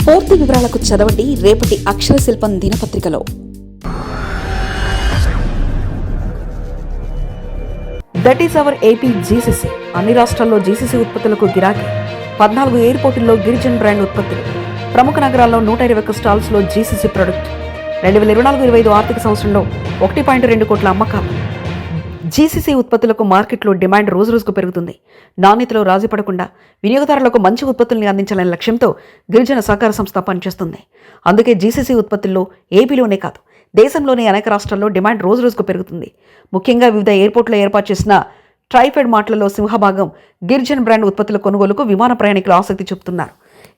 పూర్తి వివరాలకు చదవండి రేపటి అక్షర శిల్పం దినపత్రికలో. That is our AP GCC. అన్ని రాష్ట్రాల్లో జీసీసీ ఉత్పత్తులకు గిరాకీ. 14 ఎయిర్పోర్టుల్లో గిరిజన్ బ్రాండ్ ఉత్పత్తులు. ప్రముఖ నగరాల్లో 121 స్టాల్స్లో జీసీసీ ప్రొడక్ట్. 2024-25 ఆర్థిక సంవత్సరంలో 1.2 కోట్ల అమ్మకాలు. జీసీసీ ఉత్పత్తులకు మార్కెట్లో డిమాండ్ రోజురోజుకు పెరుగుతుంది. నాణ్యతలో రాజీ పడకుండా వినియోగదారులకు మంచి ఉత్పత్తుల్ని అందించాలనే లక్ష్యంతో గిరిజన సహకార సంస్థ పనిచేస్తుంది. అందుకే జీసీసీ ఉత్పత్తుల్లో ఏపీలోనే కాదు, దేశంలోని అనేక రాష్ట్రాల్లో డిమాండ్ రోజురోజుకు పెరుగుతుంది. ముఖ్యంగా వివిధ ఎయిర్పోర్టులో ఏర్పాటు చేసిన ట్రైఫెడ్ మార్ట్లలో సింహభాగం గిరిజన్ బ్రాండ్ ఉత్పత్తుల కొనుగోలుకు విమాన ప్రయాణికులు ఆసక్తి చూపుతున్నారు.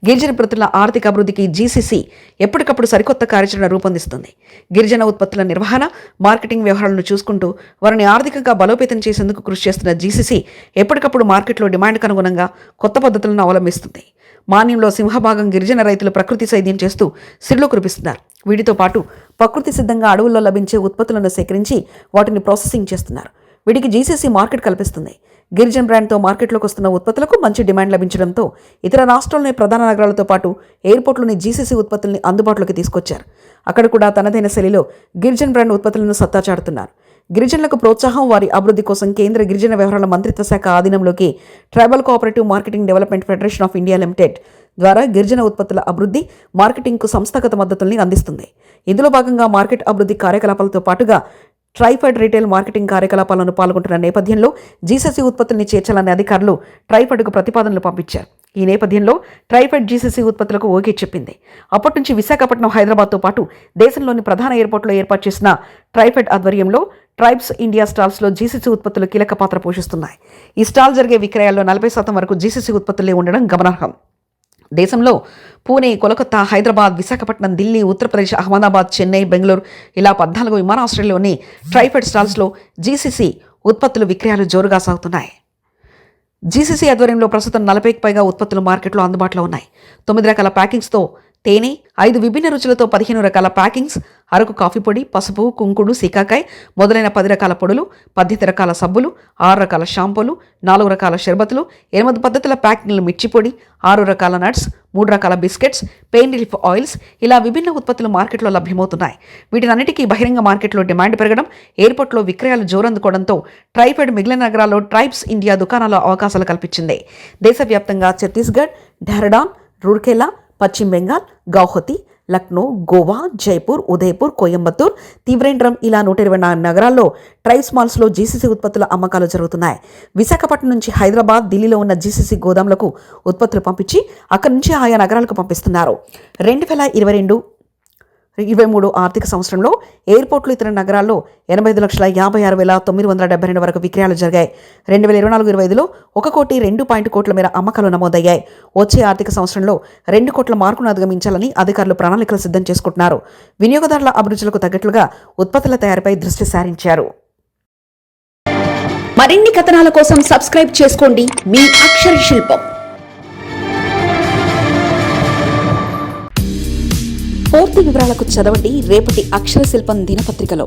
గిరిజన ప్రజల ఆర్థిక అభివృద్ధికి జీసీసీ ఎప్పటికప్పుడు సరికొత్త కార్యాచరణ రూపొందిస్తుంది. గిరిజన ఉత్పత్తుల నిర్వహణ, మార్కెటింగ్ వ్యవహారాలను చూసుకుంటూ వారిని ఆర్థికంగా బలోపేతం చేసేందుకు కృషి చేస్తున్న జీసీసీ ఎప్పటికప్పుడు మార్కెట్లో డిమాండ్కు అనుగుణంగా కొత్త పద్ధతులను అవలంబిస్తుంది. మాన్యంలో సింహభాగం గిరిజన రైతులు ప్రకృతి సేద్యం చేస్తూ సిరులు కురిపిస్తున్నారు. వీటితో పాటు ప్రకృతి సిద్ధంగా అడవుల్లో లభించే ఉత్పత్తులను సేకరించి వాటిని ప్రాసెసింగ్ చేస్తున్నారు. వీటికి జీసీసీ మార్కెట్ కల్పిస్తుంది. గిరిజన్ బ్రాండ్తో మార్కెట్లోకి వస్తున్న ఉత్పత్తులకు మంచి డిమాండ్ లభించడంతో ఇతర రాష్ట్రాల్లోని ప్రధాన నగరాలతో పాటు ఎయిర్పోర్ట్లోని జీసీసీ ఉత్పత్తుల్ని అందుబాటులోకి తీసుకొచ్చారు. అక్కడ కూడా తనదైన శైలిలో గిరిజన్ బ్రాండ్ ఉత్పత్తులను సత్తా చాటుతున్నారు. గిరిజనులకు ప్రోత్సాహం, వారి అభివృద్ధి కోసం కేంద్ర గిరిజన వ్యవహారాల మంత్రిత్వ శాఖ ఆధీనంలోకి tribal cooperative marketing development federation of India limited ద్వారా గిరిజన ఉత్పత్తుల అభివృద్ధి, మార్కెటింగ్కు సంస్థాగత మద్దతుల్ని అందిస్తుంది. ఇందులో భాగంగా మార్కెట్ అభివృద్ధి కార్యకలాపాలతో పాటుగా ట్రైఫెడ్ రీటైల్ మార్కెటింగ్ కార్యకలాపాలను పాల్గొంటున్న నేపథ్యంలో జీసీసీ ఉత్పత్తుల్ని చేర్చాలనే అధికారులు ట్రైఫెడ్కు ప్రతిపాదనలు పంపించారు. ఈ నేపథ్యంలో ట్రైఫెడ్ జీసీసీ ఉత్పత్తులకు ఓకే చెప్పింది. అప్పటి నుంచి విశాఖపట్నం, హైదరాబాద్తో పాటు దేశంలోని ప్రధాన ఎయిర్పోర్టులో ఏర్పాటు చేసిన ట్రైఫెడ్ ఆధ్వర్యంలో ట్రైబ్స్ ఇండియా స్టాల్స్లో జీసీసీ ఉత్పత్తులు కీలక పాత్ర పోషిస్తున్నాయి. ఈ స్టాల్ జరిగే విక్రయాల్లో 40% వరకు జీసీసీ ఉత్పత్తులే ఉండడం గమనార్హం. దేశంలో పూణే, కోలకత్తా, హైదరాబాద్, విశాఖపట్నం, ఢిల్లీ, ఉత్తరప్రదేశ్, అహ్మదాబాద్, చెన్నై, బెంగళూరు ఇలా 14 విమానాశ్రయాల్లోని ట్రైఫెడ్ స్టాల్స్లో జీసీసీ ఉత్పత్తులు విక్రయాలు జోరుగా సాగుతున్నాయి. జీసీసీ ఆధ్వర్యంలో ప్రస్తుతం 40కి పైగా ఉత్పత్తులు మార్కెట్లో అందుబాటులో ఉన్నాయి. 9 రకాల ప్యాకింగ్స్తో తేనె, 5 విభిన్న రుచులతో 15 రకాల ప్యాకింగ్స్, అరకు కాఫీ పొడి, పసుపు, కుంకుడు, సీకాకాయ మొదలైన 10 రకాల పొడులు, 18 రకాల సబ్బులు, 6 రకాల షాంపూలు, 4 రకాల షర్బతులు, 8 పద్ధతుల ప్యాకింగ్లు, మిర్చి పొడి, 6 రకాల నట్స్, 3 రకాల బిస్కెట్స్, పెయిన్ రిలీఫ్ ఆయిల్స్ ఇలా విభిన్న ఉత్పత్తులు మార్కెట్లో లభ్యమవుతున్నాయి. వీటినన్నిటికీ బహిరంగ మార్కెట్లో డిమాండ్ పెరగడం, ఎయిర్పోర్ట్లో విక్రయాలు జోరందుకోవడంతో ట్రైఫెడ్ మిగిలిన నగరాల్లో ట్రైబ్స్ ఇండియా దుకాణాల అవకాశాలు కల్పించింది. దేశవ్యాప్తంగా ఛత్తీస్గఢ్, డెహ్రాడూన్, రూర్కెలా, పశ్చిమ బెంగాల్, గౌహతి, లక్నో, గోవా, జైపూర్, ఉదయపూర్, కోయంబత్తూర్, త్రివేంద్రం ఇలా 124 నగరాల్లో ట్రైబ్స్ మాల్స్లో జీసీసీ ఉత్పత్తుల అమ్మకాలు జరుగుతున్నాయి. విశాఖపట్నం నుంచి హైదరాబాద్, ఢిల్లీలో ఉన్న జీసీసీ గోదాంలకు ఉత్పత్తులు పంపించి అక్కడి నుంచి ఆయా నగరాలకు పంపిస్తున్నారు. 2022-23 ఆర్థిక సంవత్సరంలో ఎయిర్పోర్ట్లు, ఇతర నగరాల్లో 85,56,972 వరకు విక్రయాలు జరిగాయి. 2024-25లో 1,02 కోట్ల మేర అమ్మకాలు నమోదయ్యాయి. వచ్చే ఆర్థిక సంవత్సరంలో 2 కోట్ల మార్కును అధిగమించాలని అధికారులు ప్రణాళికలు సిద్ధం చేసుకుంటున్నారు. వినియోగదారుల అభిరుచులకు తగ్గట్లుగా ఉత్పత్తుల తయారీపై దృష్టి సారించారు. మరిన్ని కథనాల కోసం సబ్స్క్రైబ్ చేసుకోండి మీ అక్షర శిల్పం. పూర్తి వివరాలకు చదవండి రేపటి అక్షర శిల్పం దినపత్రికలో.